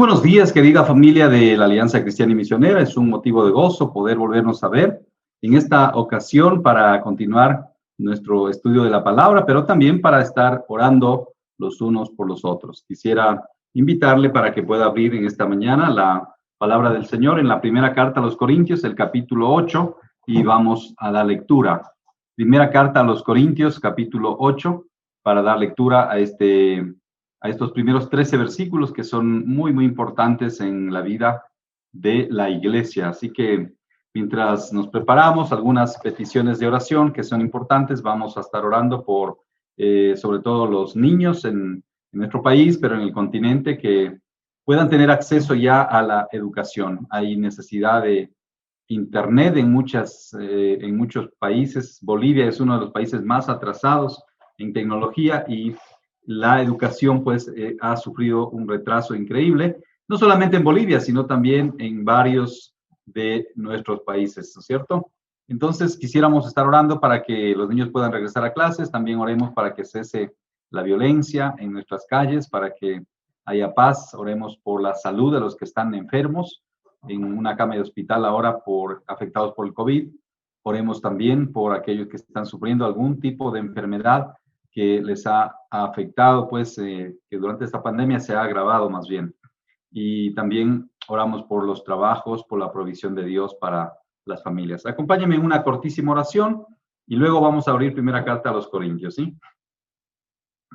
buenos días, querida familia de la Alianza Cristiana y Misionera. Es un motivo de gozo poder volvernos a ver en esta ocasión para continuar nuestro estudio de la palabra, pero también para estar orando los unos por los otros. Quisiera invitarle para que pueda abrir en esta mañana la palabra del Señor en la primera carta a los Corintios, el capítulo 8, y vamos a la lectura. Primera carta a los Corintios, capítulo 8, para dar lectura a estos primeros 13 versículos que son muy importantes en la vida de la iglesia. Así que mientras nos preparamos, algunas peticiones de oración que son importantes, vamos a estar orando por sobre todo los niños en nuestro país, pero en el continente, que puedan tener acceso ya a la educación. Hay necesidad de internet en muchos países. Bolivia es uno de los países más atrasados en tecnología y la educación pues ha sufrido un retraso increíble, no solamente en Bolivia, sino también en varios de nuestros países, ¿no es cierto? Entonces quisiéramos estar orando para que los niños puedan regresar a clases, también oremos para que cese la violencia en nuestras calles, para que haya paz, oremos por la salud de los que están enfermos en una cama de hospital ahora afectados por el COVID, oremos también por aquellos que están sufriendo algún tipo de enfermedad que les ha afectado, pues, que durante esta pandemia se ha agravado más bien. Y también oramos por los trabajos, por la provisión de Dios para las familias. Acompáñenme en una cortísima oración y luego vamos a abrir primera carta a los Corintios, ¿sí?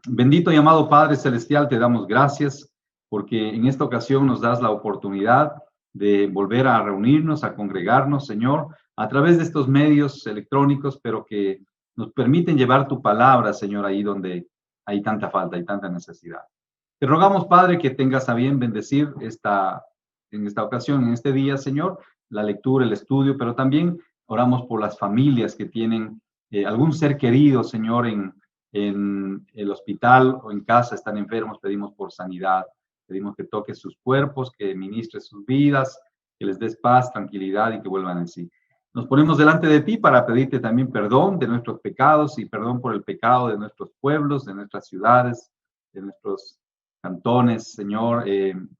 Bendito y amado Padre Celestial, te damos gracias porque en esta ocasión nos das la oportunidad de volver a reunirnos, a congregarnos, Señor, a través de estos medios electrónicos, pero que nos permiten llevar tu palabra, Señor, ahí donde hay tanta falta y tanta necesidad. Te rogamos, Padre, que tengas a bien bendecir en esta ocasión, en este día, Señor, la lectura, el estudio, pero también oramos por las familias que tienen algún ser querido, Señor, en el hospital o en casa, están enfermos, pedimos por sanidad, pedimos que toques sus cuerpos, que ministres sus vidas, que les des paz, tranquilidad y que vuelvan en sí. Nos ponemos delante de ti para pedirte también perdón de nuestros pecados y perdón por el pecado de nuestros pueblos, de nuestras ciudades, de nuestros cantones, Señor.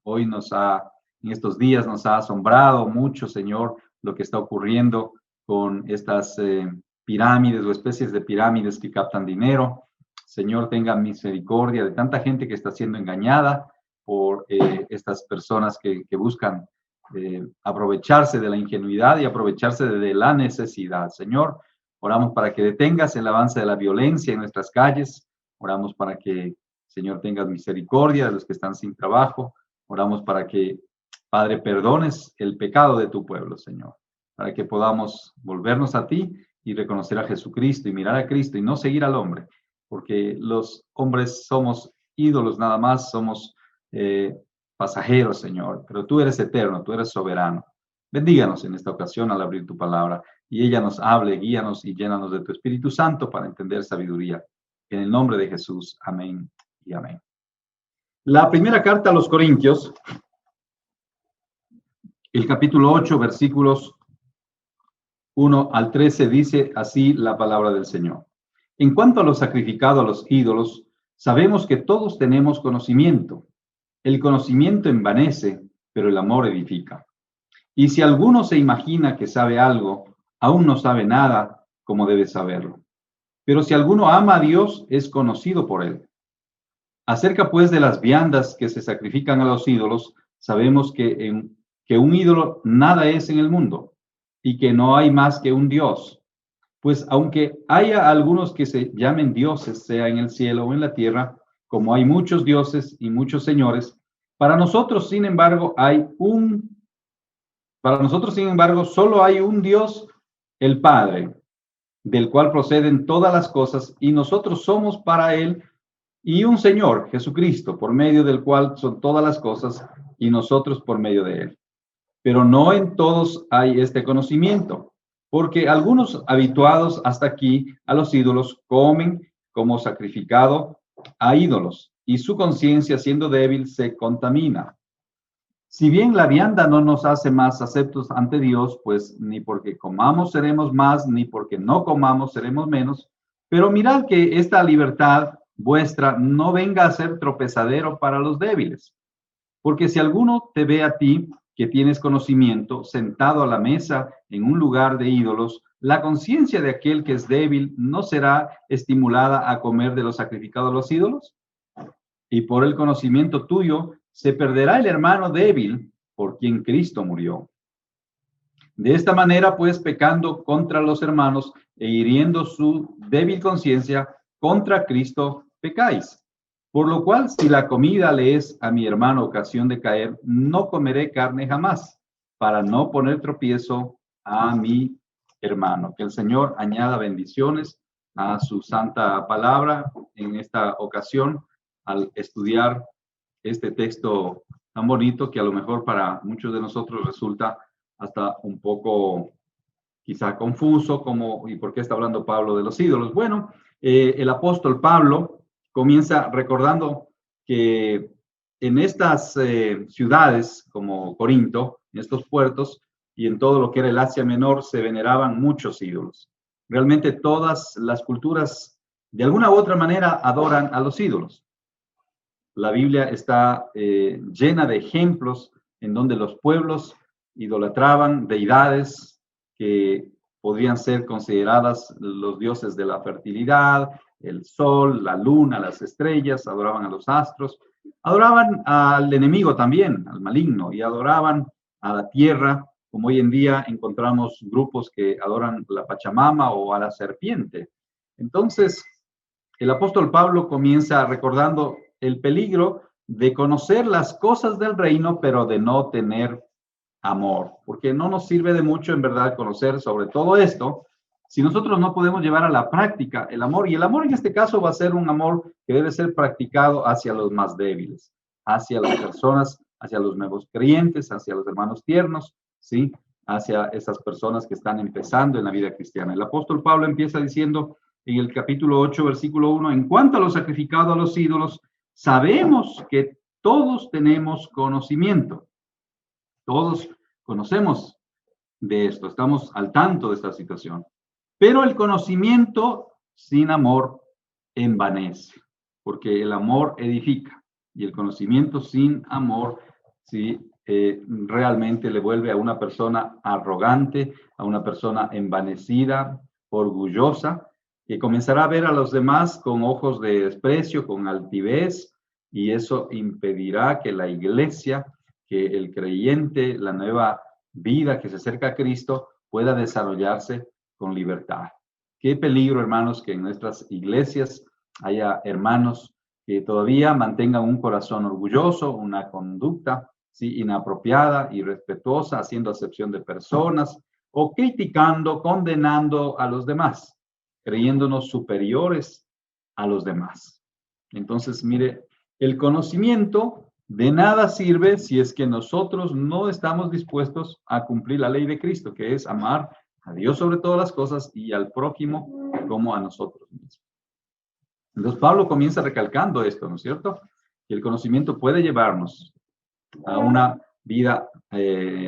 Hoy en estos días nos ha asombrado mucho, Señor, lo que está ocurriendo con estas pirámides o especies de pirámides que captan dinero. Señor, tenga misericordia de tanta gente que está siendo engañada por estas personas que buscan aprovecharse de la ingenuidad y aprovecharse de la necesidad. Señor, oramos para que detengas el avance de la violencia en nuestras calles. Oramos para que, Señor, tengas misericordia de los que están sin trabajo. Oramos para que, Padre, perdones el pecado de tu pueblo, Señor, para que podamos volvernos a ti y reconocer a Jesucristo y mirar a Cristo y no seguir al hombre, porque los hombres somos ídolos nada más, somos pasajeros, Señor, pero tú eres eterno, tú eres soberano. Bendíganos en esta ocasión al abrir tu palabra y ella nos hable, guíanos y llénanos de tu Espíritu Santo para entender sabiduría. En el nombre de Jesús, amén y amén. La primera carta a los Corintios, el capítulo 8, versículos 1 al 13, dice así la palabra del Señor. En cuanto a lo sacrificado a los ídolos, sabemos que todos tenemos conocimiento. El conocimiento envanece, pero el amor edifica. Y si alguno se imagina que sabe algo, aún no sabe nada como debe saberlo. Pero si alguno ama a Dios, es conocido por él. Acerca pues de las viandas que se sacrifican a los ídolos, sabemos que un ídolo nada es en el mundo y que no hay más que un Dios. Pues aunque haya algunos que se llamen dioses, sea en el cielo o en la tierra, como hay muchos dioses y muchos señores, para nosotros, sin embargo, solo hay un Dios, el Padre, del cual proceden todas las cosas, y nosotros somos para él, y un Señor, Jesucristo, por medio del cual son todas las cosas, y nosotros por medio de él. Pero no en todos hay este conocimiento, porque algunos habituados hasta aquí a los ídolos comen como sacrificado a ídolos, y su conciencia, siendo débil, se contamina. Si bien la vianda no nos hace más aceptos ante Dios, pues ni porque comamos seremos más, ni porque no comamos seremos menos, pero mirad que esta libertad vuestra no venga a ser tropezadero para los débiles. Porque si alguno te ve a ti, que tienes conocimiento, sentado a la mesa en un lugar de ídolos, la conciencia de aquel que es débil no será estimulada a comer de lo sacrificado a los ídolos. Y por el conocimiento tuyo se perderá el hermano débil por quien Cristo murió. De esta manera, pues, pecando contra los hermanos e hiriendo su débil conciencia, contra Cristo pecáis. Por lo cual, si la comida le es a mi hermano ocasión de caer, no comeré carne jamás, para no poner tropiezo a mi hermano. Que el Señor añada bendiciones a su santa palabra en esta ocasión al estudiar este texto tan bonito que a lo mejor para muchos de nosotros resulta hasta un poco quizá confuso, como ¿y por qué está hablando Pablo de los ídolos? Bueno, el apóstol Pablo comienza recordando que en estas ciudades como Corinto, en estos puertos y en todo lo que era el Asia Menor, se veneraban muchos ídolos. Realmente todas las culturas, de alguna u otra manera, adoran a los ídolos. La Biblia está llena de ejemplos en donde los pueblos idolatraban deidades que podrían ser consideradas los dioses de la fertilidad, el sol, la luna, las estrellas, adoraban a los astros, adoraban al enemigo también, al maligno, y adoraban a la tierra, como hoy en día encontramos grupos que adoran la Pachamama o a la serpiente. Entonces, el apóstol Pablo comienza recordando el peligro de conocer las cosas del reino, pero de no tener amor, porque no nos sirve de mucho en verdad conocer sobre todo esto si nosotros no podemos llevar a la práctica el amor. Y el amor en este caso va a ser un amor que debe ser practicado hacia los más débiles, hacia las personas, hacia los nuevos creyentes, hacia los hermanos tiernos, ¿sí? Hacia esas personas que están empezando en la vida cristiana. El apóstol Pablo empieza diciendo en el capítulo 8, versículo 1, en cuanto a lo sacrificado a los ídolos, sabemos que todos tenemos conocimiento. Todos conocemos de esto, estamos al tanto de esta situación. Pero el conocimiento sin amor envanece, porque el amor edifica y el conocimiento sin amor sí, realmente le vuelve a una persona arrogante, a una persona envanecida, orgullosa, que comenzará a ver a los demás con ojos de desprecio, con altivez, y eso impedirá que la iglesia, que el creyente, la nueva vida que se acerca a Cristo, pueda desarrollarse con libertad. Qué peligro, hermanos, que en nuestras iglesias haya hermanos que todavía mantengan un corazón orgulloso, una conducta ¿sí? inapropiada, irrespetuosa, haciendo acepción de personas o criticando, condenando a los demás, creyéndonos superiores a los demás. Entonces, mire, el conocimiento de nada sirve si es que nosotros no estamos dispuestos a cumplir la ley de Cristo, que es amar a Dios sobre todas las cosas y al prójimo como a nosotros mismos. Entonces Pablo comienza recalcando esto, ¿no es cierto? Que el conocimiento puede llevarnos a una vida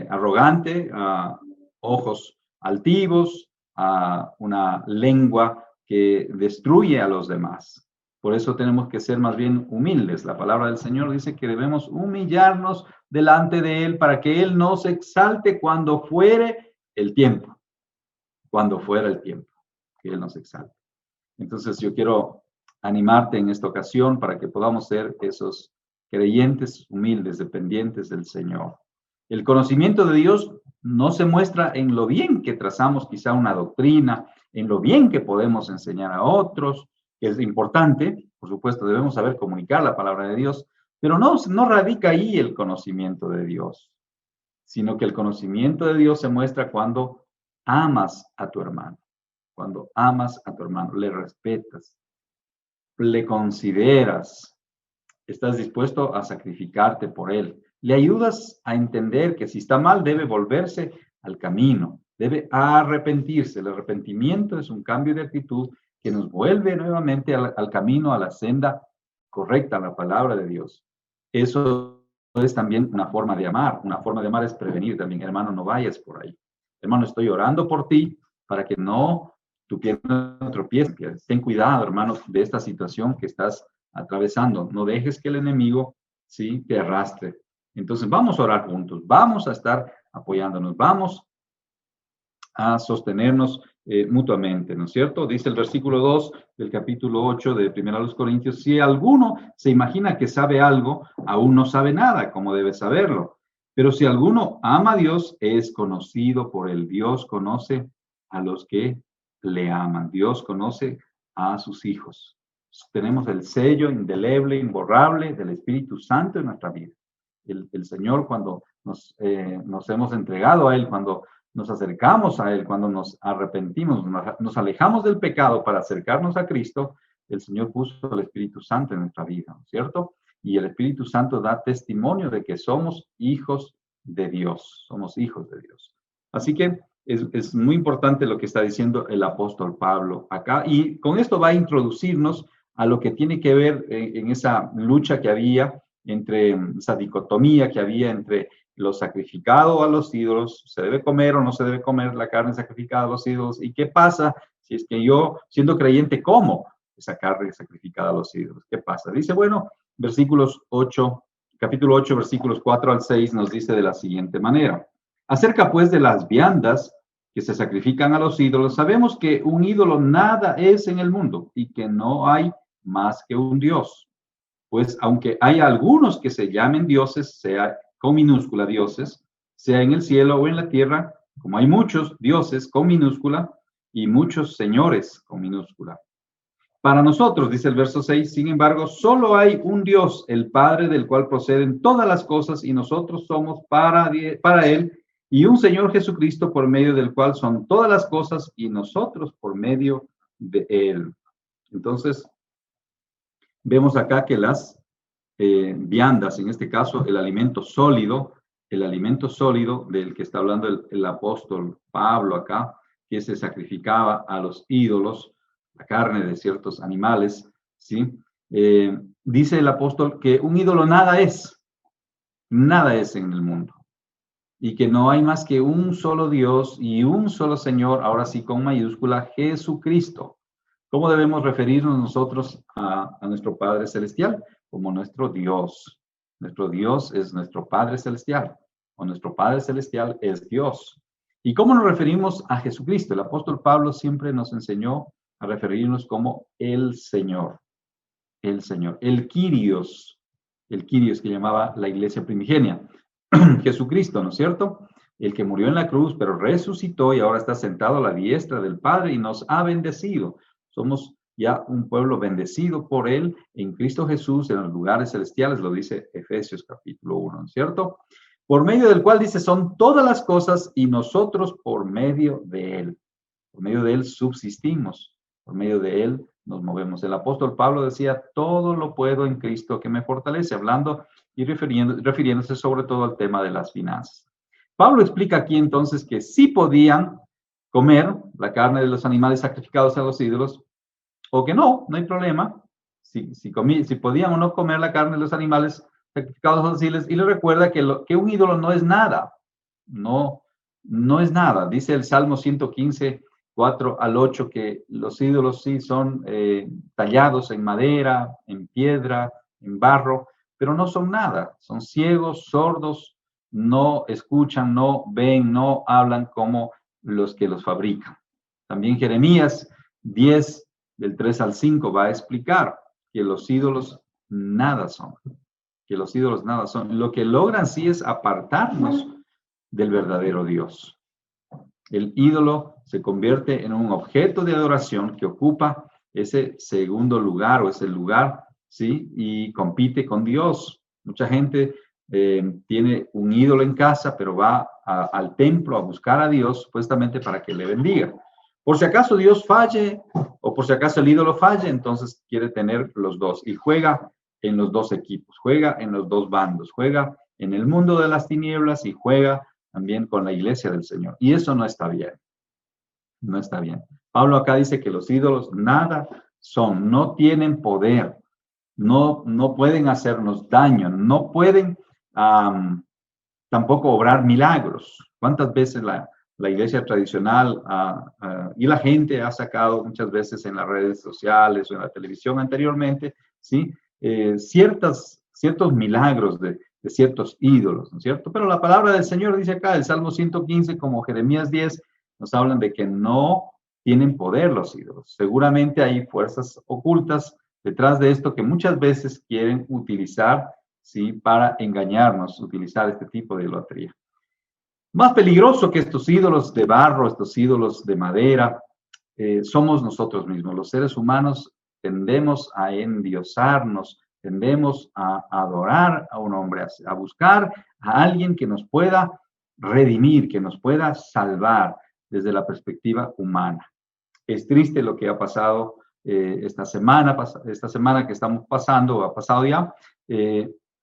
arrogante, a ojos altivos, a una lengua que destruye a los demás. Por eso tenemos que ser más bien humildes. La palabra del Señor dice que debemos humillarnos delante de Él para que Él nos exalte cuando fuere el tiempo. Cuando fuera el tiempo, que Él nos exalte. Entonces yo quiero animarte en esta ocasión para que podamos ser esos creyentes humildes, dependientes del Señor. El conocimiento de Dios no se muestra en lo bien que trazamos quizá una doctrina, en lo bien que podemos enseñar a otros, que es importante, por supuesto, debemos saber comunicar la palabra de Dios, pero no radica ahí el conocimiento de Dios, sino que el conocimiento de Dios se muestra cuando amas a tu hermano, cuando amas a tu hermano, le respetas, le consideras, estás dispuesto a sacrificarte por él, le ayudas a entender que si está mal debe volverse al camino, debe arrepentirse. El arrepentimiento es un cambio de actitud que nos vuelve nuevamente al camino, a la senda correcta, a la palabra de Dios. Eso es también una forma de amar. Una forma de amar es prevenir también. Hermano, no vayas por ahí. Hermano, estoy orando por ti para que no tu pie no tropiece. Ten cuidado, hermano, de esta situación que estás atravesando. No dejes que el enemigo ¿sí? te arrastre. Entonces vamos a orar juntos, vamos a estar apoyándonos, vamos a sostenernos mutuamente, ¿no es cierto? Dice el versículo 2 del capítulo 8 de 1 Corintios, si alguno se imagina que sabe algo, aún no sabe nada, como debe saberlo. Pero si alguno ama a Dios, es conocido por él. Dios conoce a los que le aman. Dios conoce a sus hijos. Tenemos el sello indeleble, imborrable del Espíritu Santo en nuestra vida. El Señor, cuando nos hemos entregado a Él, cuando nos acercamos a Él, cuando nos arrepentimos, nos alejamos del pecado para acercarnos a Cristo, el Señor puso el Espíritu Santo en nuestra vida, ¿no es cierto? Y el Espíritu Santo da testimonio de que somos hijos de Dios, somos hijos de Dios. Así que es muy importante lo que está diciendo el apóstol Pablo acá, y con esto va a introducirnos a lo que tiene que ver en esa lucha que había entre esa dicotomía que había entre lo sacrificado a los ídolos, se debe comer o no se debe comer la carne sacrificada a los ídolos, y qué pasa si es que yo, siendo creyente, como esa carne sacrificada a los ídolos. ¿Qué pasa? Dice, bueno, capítulo 8, versículos 4 al 6 nos dice de la siguiente manera. Acerca pues de las viandas que se sacrifican a los ídolos, sabemos que un ídolo nada es en el mundo y que no hay más que un Dios. Pues aunque hay algunos que se llamen dioses, sea con minúscula dioses, sea en el cielo o en la tierra, como hay muchos dioses con minúscula y muchos señores con minúscula. Para nosotros, dice el verso 6, sin embargo, solo hay un Dios, el Padre, del cual proceden todas las cosas, y nosotros somos para Él, y un Señor Jesucristo, por medio del cual son todas las cosas, y nosotros por medio de Él. Entonces, vemos acá que las viandas, en este caso el alimento sólido del que está hablando el apóstol Pablo acá, que se sacrificaba a los ídolos, la carne de ciertos animales, ¿sí? Dice el apóstol que un ídolo nada es en el mundo, y que no hay más que un solo Dios y un solo Señor, ahora sí con mayúscula, Jesucristo. ¿Cómo debemos referirnos nosotros a nuestro Padre Celestial? Como nuestro Dios. Nuestro Dios es nuestro Padre Celestial, o nuestro Padre Celestial es Dios. ¿Y cómo nos referimos a Jesucristo? El apóstol Pablo siempre nos enseñó a referirnos como el Señor, el Señor, el Kyrios que llamaba la iglesia primigenia. Jesucristo, ¿no es cierto? El que murió en la cruz, pero resucitó y ahora está sentado a la diestra del Padre y nos ha bendecido. Somos ya un pueblo bendecido por Él en Cristo Jesús en los lugares celestiales, lo dice Efesios capítulo 1, ¿no es cierto? Por medio del cual dice, son todas las cosas y nosotros por medio de Él. Por medio de Él subsistimos, por medio de Él nos movemos. El apóstol Pablo decía, todo lo puedo en Cristo que me fortalece, hablando y refiriéndose sobre todo al tema de las finanzas. Pablo explica aquí entonces que sí podían comer la carne de los animales sacrificados a los ídolos, o que no hay problema, si podían o no comer la carne de los animales sacrificados a los ídolos, y le recuerda que un ídolo no es nada, no es nada. Dice el Salmo 115, 4 al 8, que los ídolos sí son tallados en madera, en piedra, en barro, pero no son nada, son ciegos, sordos, no escuchan, no ven, no hablan como los que los fabrican. También Jeremías 10, del 3 al 5, va a explicar que los ídolos nada son, Lo que logran sí es apartarnos del verdadero Dios. El ídolo se convierte en un objeto de adoración que ocupa ese segundo lugar o ese lugar, ¿sí? Y compite con Dios. Mucha gente tiene un ídolo en casa, pero va al templo a buscar a Dios supuestamente para que le bendiga. Por si acaso Dios falle o por si acaso el ídolo falle, entonces quiere tener los dos y juega en los dos equipos, juega en los dos bandos, juega en el mundo de las tinieblas y juega también con la iglesia del Señor. Y eso no está bien. No está bien. Pablo acá dice que los ídolos nada son, no tienen poder, no pueden hacernos daño, no pueden tampoco obrar milagros. ¿Cuántas veces la iglesia tradicional y la gente ha sacado muchas veces en las redes sociales o en la televisión anteriormente, ¿sí? Ciertos milagros de ciertos ídolos, ¿no es cierto? Pero la palabra del Señor dice acá, el Salmo 115, como Jeremías 10, nos hablan de que no tienen poder los ídolos. Seguramente hay fuerzas ocultas detrás de esto que muchas veces quieren utilizar, ¿sí? Para engañarnos, utilizar este tipo de idolatría. Más peligroso que estos ídolos de barro, estos ídolos de madera, somos nosotros mismos. Los seres humanos tendemos a endiosarnos, tendemos a adorar a un hombre, a buscar a alguien que nos pueda redimir, que nos pueda salvar desde la perspectiva humana. Es triste lo que ha pasado esta semana que estamos pasando, o ha pasado ya,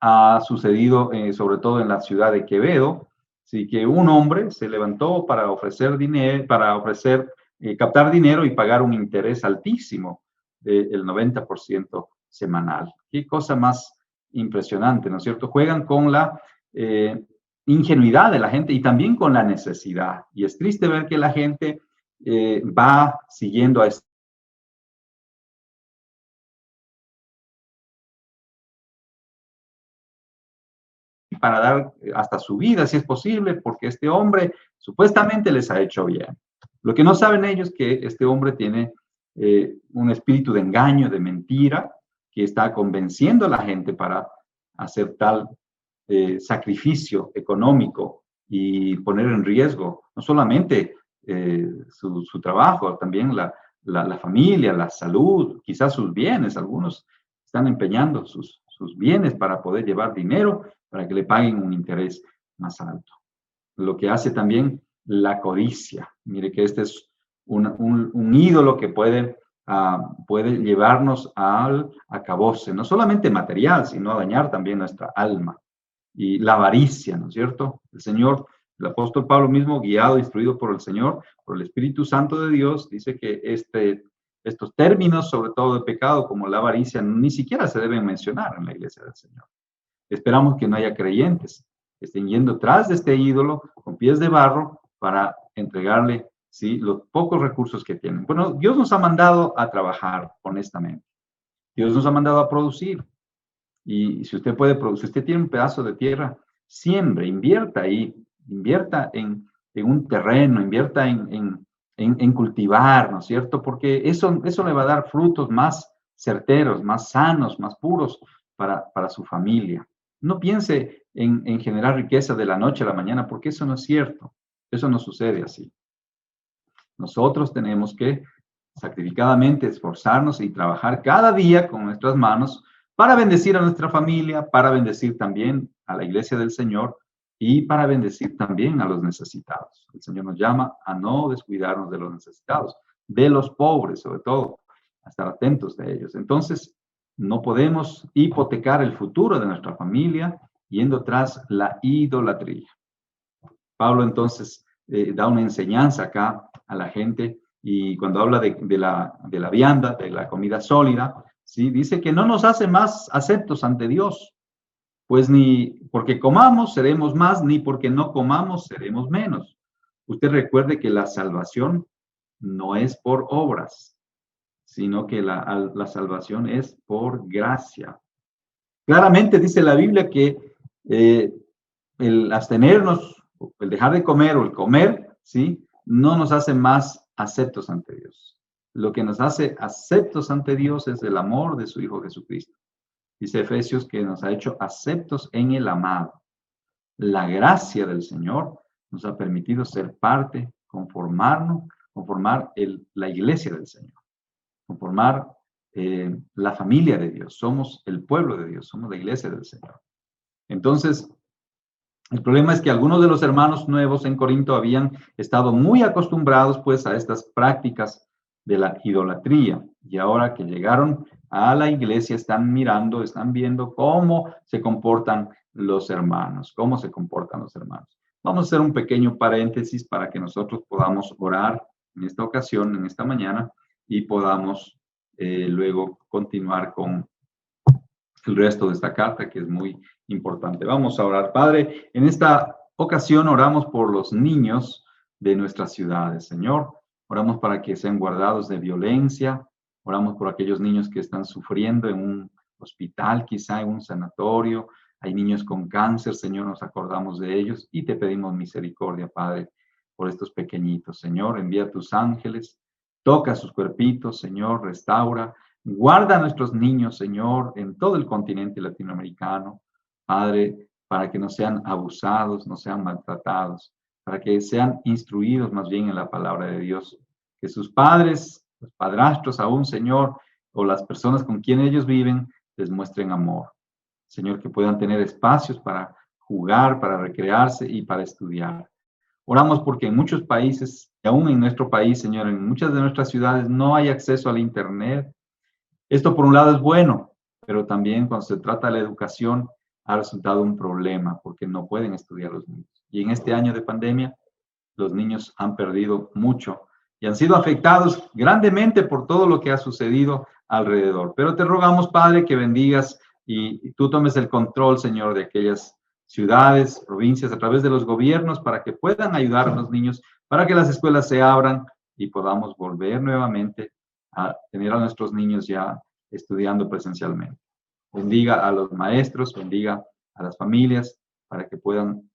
ha sucedido sobre todo en la ciudad de Quevedo, sí, que un hombre se levantó para ofrecer dinero, captar dinero y pagar un interés altísimo del 90% semanal. Qué cosa más impresionante, ¿no es cierto? Juegan con la ingenuidad de la gente y también con la necesidad. Y es triste ver que la gente va siguiendo a para dar hasta su vida, si es posible, porque este hombre supuestamente les ha hecho bien. Lo que no saben ellos es que este hombre tiene un espíritu de engaño, de mentira, que está convenciendo a la gente para hacer tal sacrificio económico y poner en riesgo no solamente su trabajo, también la familia, la salud, quizás sus bienes. Algunos están empeñando sus bienes para poder llevar dinero para que le paguen un interés más alto. Lo que hace también la codicia. Mire que este es un ídolo que puede llevarnos al acabose, no solamente material, sino a dañar también nuestra alma. Y la avaricia, ¿no es cierto? El Señor, el apóstol Pablo mismo, guiado, instruido por el Señor, por el Espíritu Santo de Dios, dice que estos términos, sobre todo de pecado, como la avaricia, ni siquiera se deben mencionar en la iglesia del Señor. Esperamos que no haya creyentes que estén yendo tras de este ídolo con pies de barro para entregarle, ¿sí?, los pocos recursos que tienen. Bueno, Dios nos ha mandado a trabajar honestamente. Dios nos ha mandado a producir. Y si usted puede producir, si usted tiene un pedazo de tierra, siembre, invierta ahí, invierta en un terreno, invierta en cultivar, ¿no es cierto? Porque eso le va a dar frutos más certeros, más sanos, más puros para su familia. No piense en generar riqueza de la noche a la mañana, porque eso no es cierto. Eso no sucede así. Nosotros tenemos que sacrificadamente esforzarnos y trabajar cada día con nuestras manos para bendecir a nuestra familia, para bendecir también a la iglesia del Señor y para bendecir también a los necesitados. El Señor nos llama a no descuidarnos de los necesitados, de los pobres sobre todo, a estar atentos de ellos. Entonces, no podemos hipotecar el futuro de nuestra familia yendo tras la idolatría. Pablo entonces da una enseñanza acá a la gente y cuando habla de la vianda, de la comida sólida, ¿sí?, dice que no nos hace más aceptos ante Dios, pues ni porque comamos seremos más, ni porque no comamos seremos menos. Usted recuerde que la salvación no es por obras, sino que la salvación es por gracia. Claramente dice la Biblia que el abstenernos, el dejar de comer o el comer, ¿sí?, no nos hace más aceptos ante Dios. Lo que nos hace aceptos ante Dios es el amor de su Hijo Jesucristo. Dice Efesios que nos ha hecho aceptos en el amado. La gracia del Señor nos ha permitido ser parte, conformar la iglesia del Señor, conformar la familia de Dios. Somos el pueblo de Dios, somos la iglesia del Señor. Entonces, el problema es que algunos de los hermanos nuevos en Corinto habían estado muy acostumbrados pues a estas prácticas de la idolatría y ahora que llegaron a la iglesia están mirando, están viendo cómo se comportan los hermanos, cómo se comportan los hermanos. Vamos a hacer un pequeño paréntesis para que nosotros podamos orar en esta ocasión, en esta mañana, y podamos luego continuar con el resto de esta carta que es muy importante. Vamos a orar. Padre, en esta ocasión oramos por los niños de nuestras ciudades, Señor. Oramos para que sean guardados de violencia. Oramos por aquellos niños que están sufriendo en un hospital, quizá en un sanatorio. Hay niños con cáncer, Señor, nos acordamos de ellos y te pedimos misericordia, Padre, por estos pequeñitos. Señor, envía tus ángeles, toca sus cuerpitos, Señor, restaura, guarda a nuestros niños, Señor, en todo el continente latinoamericano, Padre, para que no sean abusados, no sean maltratados, para que sean instruidos más bien en la palabra de Dios, que sus padres, los padrastros aún, Señor, o las personas con quien ellos viven, les muestren amor. Señor, que puedan tener espacios para jugar, para recrearse y para estudiar. Oramos porque en muchos países, y aún en nuestro país, Señor, en muchas de nuestras ciudades no hay acceso al Internet. Esto por un lado es bueno, pero también cuando se trata de la educación ha resultado un problema porque no pueden estudiar los niños. Y en este año de pandemia, los niños han perdido mucho y han sido afectados grandemente por todo lo que ha sucedido alrededor. Pero te rogamos, Padre, que bendigas y tú tomes el control, Señor, de aquellas ciudades, provincias, a través de los gobiernos, para que puedan ayudar a los niños, para que las escuelas se abran y podamos volver nuevamente a tener a nuestros niños ya estudiando presencialmente. Bendiga a los maestros, bendiga a las familias, para que puedan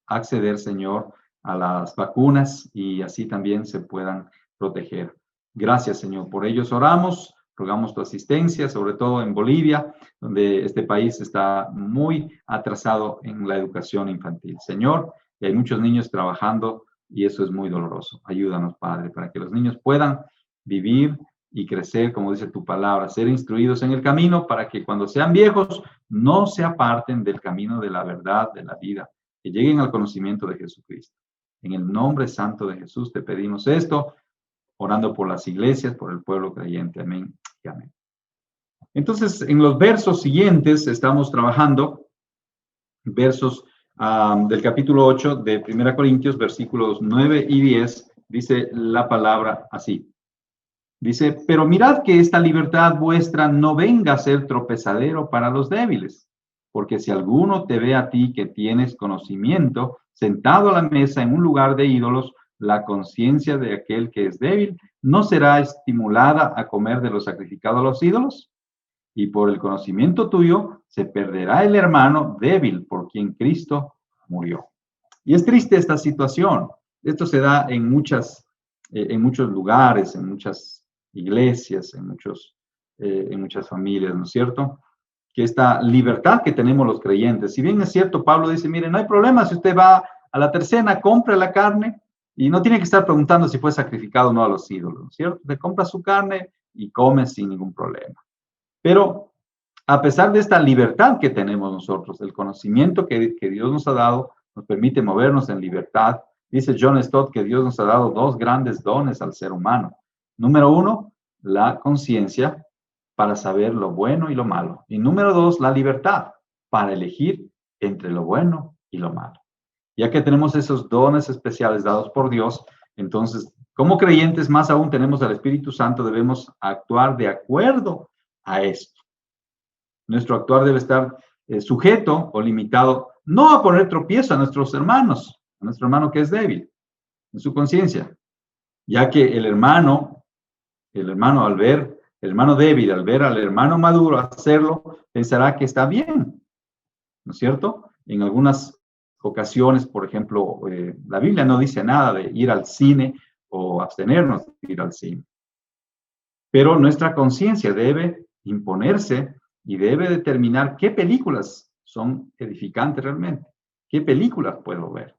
acceder, Señor, a las vacunas y así también se puedan proteger. Gracias, Señor. Por ellos oramos, rogamos tu asistencia, sobre todo en Bolivia, donde este país está muy atrasado en la educación infantil. Señor, y hay muchos niños trabajando y eso es muy doloroso. Ayúdanos, Padre, para que los niños puedan vivir y crecer, como dice tu palabra, ser instruidos en el camino para que cuando sean viejos no se aparten del camino de la verdad, de la vida, que lleguen al conocimiento de Jesucristo. En el nombre santo de Jesús te pedimos esto, orando por las iglesias, por el pueblo creyente. Amén y amén. Entonces, en los versos siguientes estamos trabajando versos del capítulo 8 de 1 Corintios, versículos 9 y 10, dice la palabra así. Dice, pero mirad que esta libertad vuestra no venga a ser tropezadero para los débiles, porque si alguno te ve a ti que tienes conocimiento, sentado a la mesa en un lugar de ídolos, la conciencia de aquel que es débil no será estimulada a comer de lo sacrificado a los ídolos, y por el conocimiento tuyo se perderá el hermano débil por quien Cristo murió. Y es triste esta situación. Esto se da en muchos lugares, en muchas iglesias, en muchas familias, ¿no es cierto? Que esta libertad que tenemos los creyentes, si bien es cierto, Pablo dice, mire, no hay problema si usted va a la tercena, compra la carne y no tiene que estar preguntando si fue sacrificado o no a los ídolos, ¿no es cierto? Usted compra su carne y come sin ningún problema. Pero a pesar de esta libertad que tenemos nosotros, el conocimiento que Dios nos ha dado, nos permite movernos en libertad. Dice John Stott que Dios nos ha dado dos grandes dones al ser humano. Número uno, la conciencia para saber lo bueno y lo malo. Y número dos, la libertad para elegir entre lo bueno y lo malo. Ya que tenemos esos dones especiales dados por Dios, entonces, como creyentes, más aún tenemos al Espíritu Santo, debemos actuar de acuerdo a esto. Nuestro actuar debe estar sujeto o limitado, no a poner tropiezo a nuestros hermanos, a nuestro hermano que es débil, en su conciencia, ya que el hermano débil, al ver al hermano maduro hacerlo, pensará que está bien, ¿no es cierto? En algunas ocasiones, por ejemplo, la Biblia no dice nada de ir al cine o abstenernos de ir al cine, pero nuestra conciencia debe imponerse y debe determinar qué películas son edificantes realmente, qué películas puedo ver,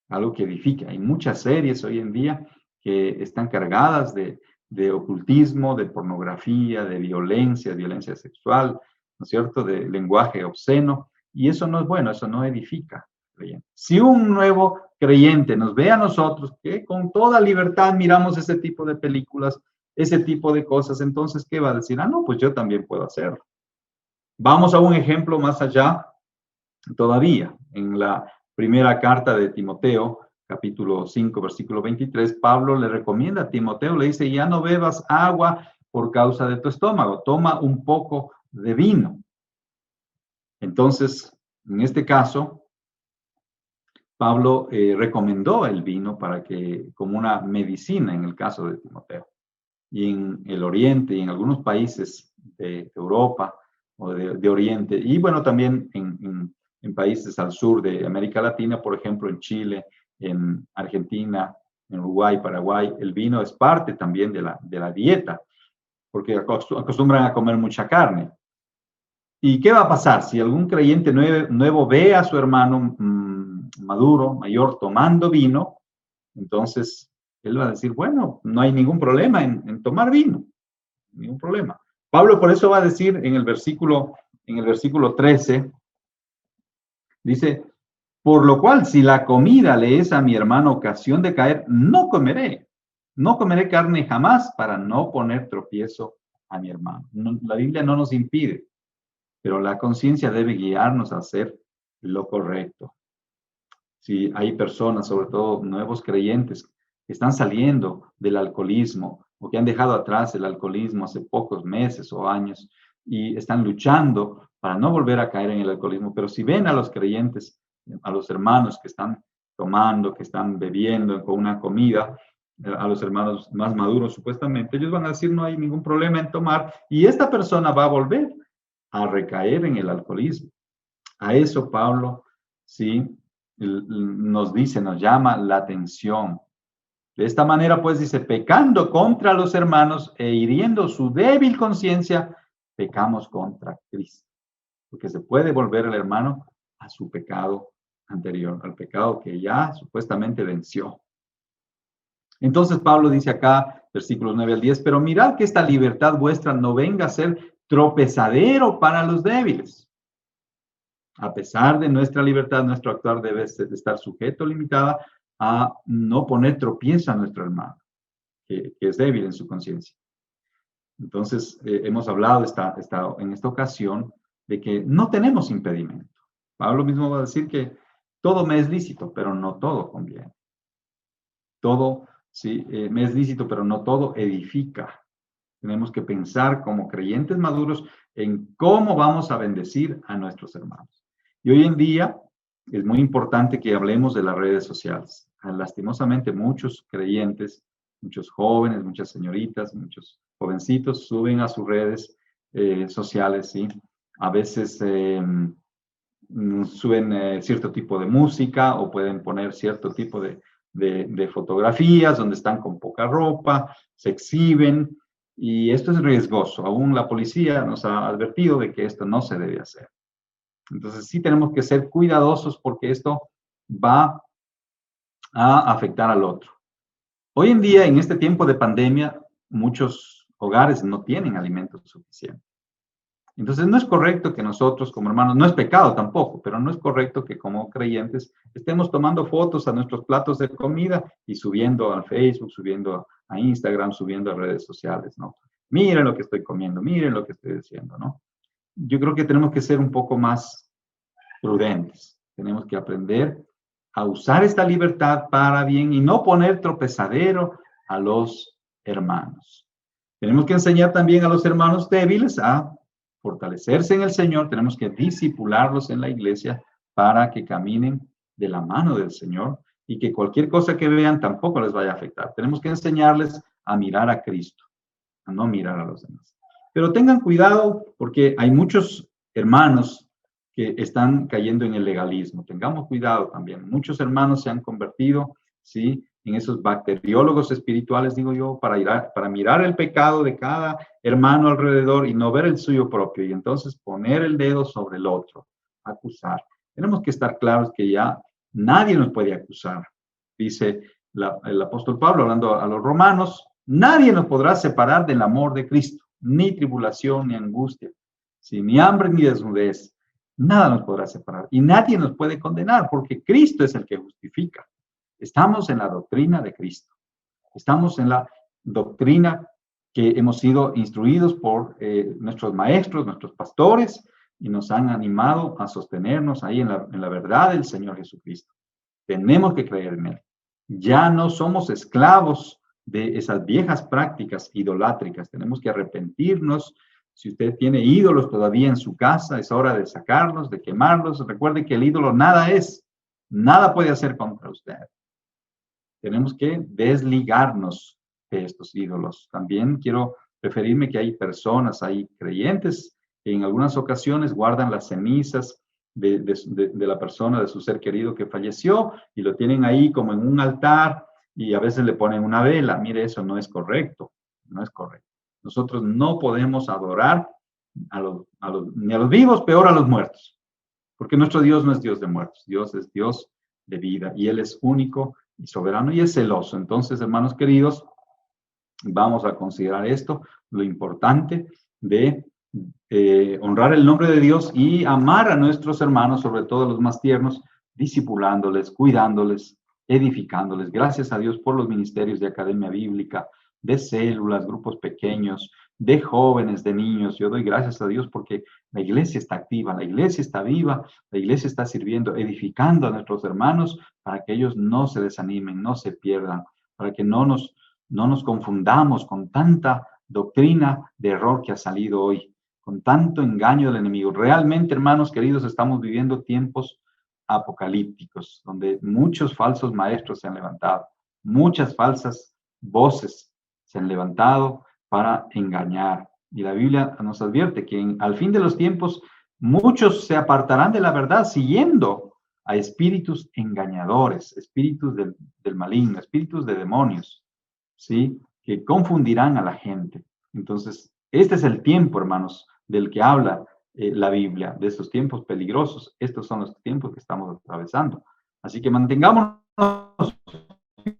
algo que edifica. Hay muchas series hoy en día que están cargadas de ocultismo, de pornografía, de violencia sexual, ¿no es cierto?, de lenguaje obsceno, y eso no es bueno, eso no edifica. Si un nuevo creyente nos ve a nosotros que con toda libertad miramos ese tipo de películas, ese tipo de cosas, entonces, ¿qué va a decir? Ah, no, pues yo también puedo hacerlo. Vamos a un ejemplo más allá todavía. En la primera carta de Timoteo, capítulo 5, versículo 23, Pablo le recomienda a Timoteo, le dice, ya no bebas agua por causa de tu estómago, toma un poco de vino. Entonces, en este caso, Pablo recomendó el vino como una medicina en el caso de Timoteo. Y en el Oriente y en algunos países de Europa, o de Oriente. Y bueno, también en países al sur de América Latina, por ejemplo, en Chile, en Argentina, en Uruguay, Paraguay, el vino es parte también de la dieta, porque acostumbran a comer mucha carne. ¿Y qué va a pasar si algún creyente nuevo ve a su hermano maduro, mayor, tomando vino? Entonces, él va a decir, bueno, no hay ningún problema en tomar vino, ningún problema. Pablo por eso va a decir en el versículo 13, dice, por lo cual, si la comida le es a mi hermano ocasión de caer, no comeré carne jamás para no poner tropiezo a mi hermano. No, la Biblia no nos impide, pero la conciencia debe guiarnos a hacer lo correcto. Si hay personas, sobre todo nuevos creyentes, que están saliendo del alcoholismo o que han dejado atrás el alcoholismo hace pocos meses o años y están luchando para no volver a caer en el alcoholismo, pero si ven a los creyentes, a los hermanos que están tomando, que están bebiendo con una comida, a los hermanos más maduros supuestamente, ellos van a decir no hay ningún problema en tomar y esta persona va a volver a recaer en el alcoholismo. A eso Pablo, sí, nos dice, nos llama la atención. De esta manera, pues dice, pecando contra los hermanos e hiriendo su débil conciencia, pecamos contra Cristo. Porque se puede volver el hermano a su pecado anterior, al pecado que ya supuestamente venció. Entonces Pablo dice acá, versículos 9 al 10, pero mirad que esta libertad vuestra no venga a ser tropezadero para los débiles. A pesar de nuestra libertad, nuestro actuar debe estar sujeto, limitada a no poner tropiezo a nuestro hermano, que es débil en su conciencia. Entonces, hemos hablado en esta ocasión de que no tenemos impedimento. Pablo mismo va a decir que todo me es lícito, pero no todo conviene. Todo, sí, me es lícito, pero no todo edifica. Tenemos que pensar como creyentes maduros en cómo vamos a bendecir a nuestros hermanos. Y hoy en día es muy importante que hablemos de las redes sociales. Lastimosamente, muchos creyentes, muchos jóvenes, muchas señoritas, muchos jovencitos suben a sus redes sociales, ¿sí? A veces suben cierto tipo de música o pueden poner cierto tipo de fotografías donde están con poca ropa, se exhiben y esto es riesgoso. Aún la policía nos ha advertido de que esto no se debe hacer. Entonces sí tenemos que ser cuidadosos porque esto va a afectar al otro. Hoy en día, en este tiempo de pandemia, muchos hogares no tienen alimentos suficientes. Entonces no es correcto que nosotros como hermanos, no es pecado tampoco, pero no es correcto que como creyentes estemos tomando fotos a nuestros platos de comida y subiendo a Facebook, subiendo a Instagram, subiendo a redes sociales, ¿no? Miren lo que estoy comiendo, miren lo que estoy haciendo, ¿no? Yo creo que tenemos que ser un poco más prudentes. Tenemos que aprender a usar esta libertad para bien y no poner tropezadero a los hermanos. Tenemos que enseñar también a los hermanos débiles a fortalecerse en el Señor. Tenemos que disipularlos en la iglesia para que caminen de la mano del Señor y que cualquier cosa que vean tampoco les vaya a afectar. Tenemos que enseñarles a mirar a Cristo, a no mirar a los demás. Pero tengan cuidado porque hay muchos hermanos que están cayendo en el legalismo. Tengamos cuidado también. Muchos hermanos se han convertido, ¿sí?, en esos bacteriólogos espirituales, digo yo, para mirar el pecado de cada hermano alrededor y no ver el suyo propio. Y entonces poner el dedo sobre el otro, acusar. Tenemos que estar claros que ya nadie nos puede acusar. Dice el apóstol Pablo, hablando a los romanos, nadie nos podrá separar del amor de Cristo, ni tribulación, ni angustia, ¿sí?, ni hambre, ni desnudez. Nada nos podrá separar y nadie nos puede condenar porque Cristo es el que justifica. Estamos en la doctrina de Cristo. Estamos en la doctrina que hemos sido instruidos por nuestros maestros, nuestros pastores, y nos han animado a sostenernos ahí en la verdad del Señor Jesucristo. Tenemos que creer en Él. Ya no somos esclavos de esas viejas prácticas idolátricas. Tenemos que arrepentirnos. Si usted tiene ídolos todavía en su casa, es hora de sacarlos, de quemarlos. Recuerde que el ídolo nada es, nada puede hacer contra usted. Tenemos que desligarnos de estos ídolos. También quiero referirme que hay personas, hay creyentes en algunas ocasiones guardan las cenizas de la persona, de su ser querido que falleció, y lo tienen ahí como en un altar, y a veces le ponen una vela. Mire, eso no es correcto, no es correcto. Nosotros no podemos adorar ni a los vivos, peor a los muertos, porque nuestro Dios no es Dios de muertos, Dios es Dios de vida, y Él es único y soberano y es celoso. Entonces, hermanos queridos, vamos a considerar esto, lo importante de honrar el nombre de Dios y amar a nuestros hermanos, sobre todo a los más tiernos, discipulándoles, cuidándoles, edificándoles. Gracias a Dios por los ministerios de Academia Bíblica, de células, grupos pequeños, de jóvenes, de niños. Yo doy gracias a Dios porque la iglesia está activa, la iglesia está viva, la iglesia está sirviendo, edificando a nuestros hermanos para que ellos no se desanimen, no se pierdan, para que no nos confundamos con tanta doctrina de error que ha salido hoy, con tanto engaño del enemigo. Realmente, hermanos queridos, estamos viviendo tiempos apocalípticos, donde muchos falsos maestros se han levantado, muchas falsas voces se han levantado para engañar. Y la Biblia nos advierte que al fin de los tiempos muchos se apartarán de la verdad siguiendo a espíritus engañadores, espíritus del maligno, espíritus de demonios, ¿sí? Que confundirán a la gente. Entonces, este es el tiempo, hermanos, del que habla la Biblia, de estos tiempos peligrosos. Estos son los tiempos que estamos atravesando. Así que mantengámonos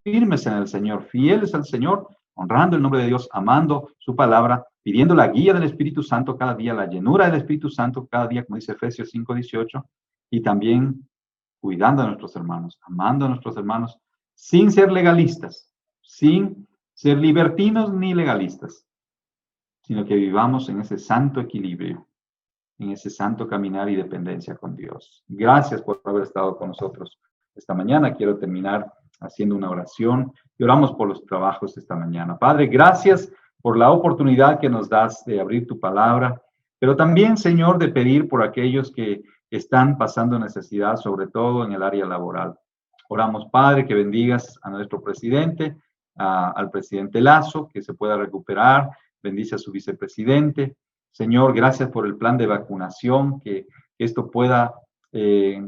firmes en el Señor, fieles al Señor, honrando el nombre de Dios, amando su palabra, pidiendo la guía del Espíritu Santo cada día, la llenura del Espíritu Santo cada día, como dice Efesios 5:18, y también cuidando a nuestros hermanos, amando a nuestros hermanos, sin ser legalistas, sin ser libertinos ni legalistas, sino que vivamos en ese santo equilibrio, en ese santo caminar y dependencia con Dios. Gracias por haber estado con nosotros esta mañana. Quiero terminar haciendo una oración y oramos por los trabajos de esta mañana. Padre, gracias por la oportunidad que nos das de abrir tu palabra, pero también, Señor, de pedir por aquellos que están pasando necesidad, sobre todo en el área laboral. Oramos, Padre, que bendigas a nuestro presidente, al presidente Lazo, que se pueda recuperar, bendice a su vicepresidente. Señor, gracias por el plan de vacunación, que esto pueda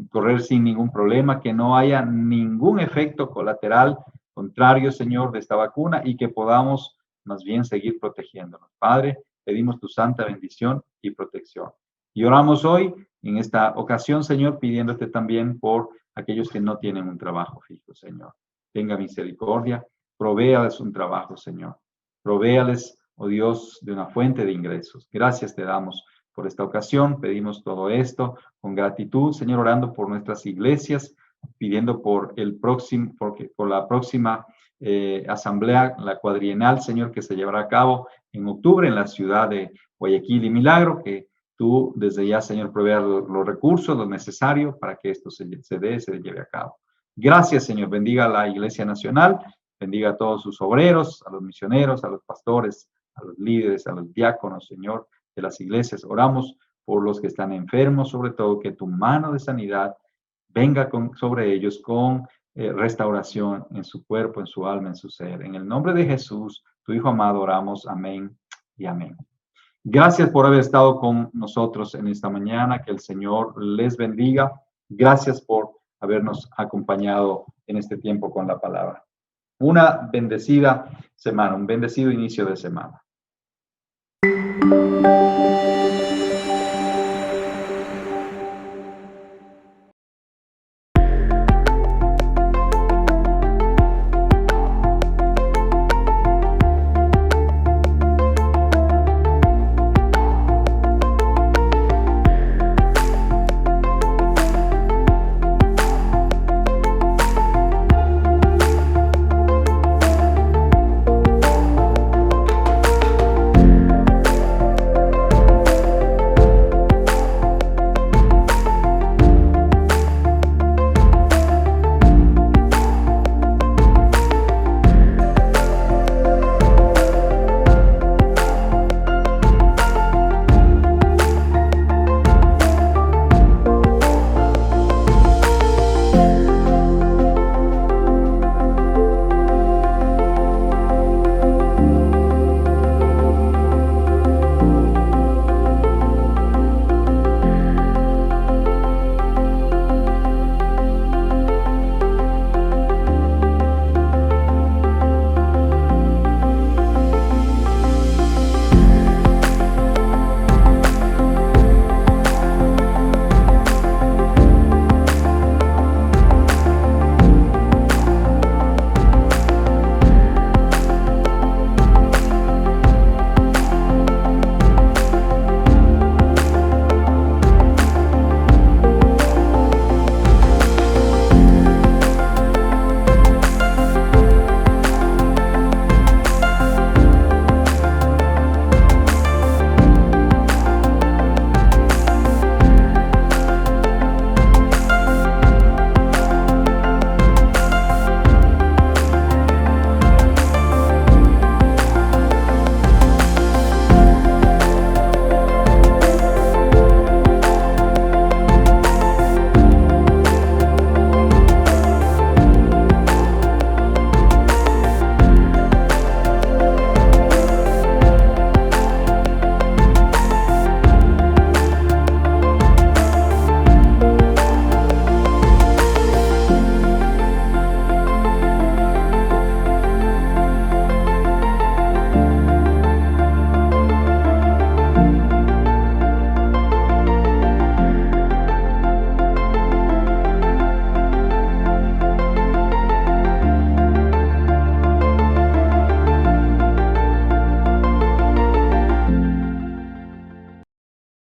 correr sin ningún problema, que no haya ningún efecto colateral contrario, Señor, de esta vacuna y que podamos más bien seguir protegiéndonos. Padre, pedimos tu santa bendición y protección. Y oramos hoy, en esta ocasión, Señor, pidiéndote también por aquellos que no tienen un trabajo fijo, Señor. Tenga misericordia, provéales un trabajo, Señor. Provéales, oh Dios, de una fuente de ingresos. Gracias te damos por esta ocasión. Pedimos todo esto con gratitud, Señor, orando por nuestras iglesias, pidiendo por la próxima asamblea, la cuadrienal, Señor, que se llevará a cabo en octubre en la ciudad de Guayaquil y Milagro, que tú desde ya, Señor, proveas los recursos, lo necesario para que esto se lleve a cabo. Gracias, Señor. Bendiga a la Iglesia Nacional, bendiga a todos sus obreros, a los misioneros, a los pastores, a los líderes, a los diáconos, Señor, de las iglesias. Oramos por los que están enfermos, sobre todo que tu mano de sanidad venga sobre ellos con restauración en su cuerpo, en su alma, en su ser. En el nombre de Jesús, tu Hijo amado, oramos. Amén y amén. Gracias por haber estado con nosotros en esta mañana. Que el Señor les bendiga. Gracias por habernos acompañado en este tiempo con la palabra. Una bendecida semana, un bendecido inicio de semana.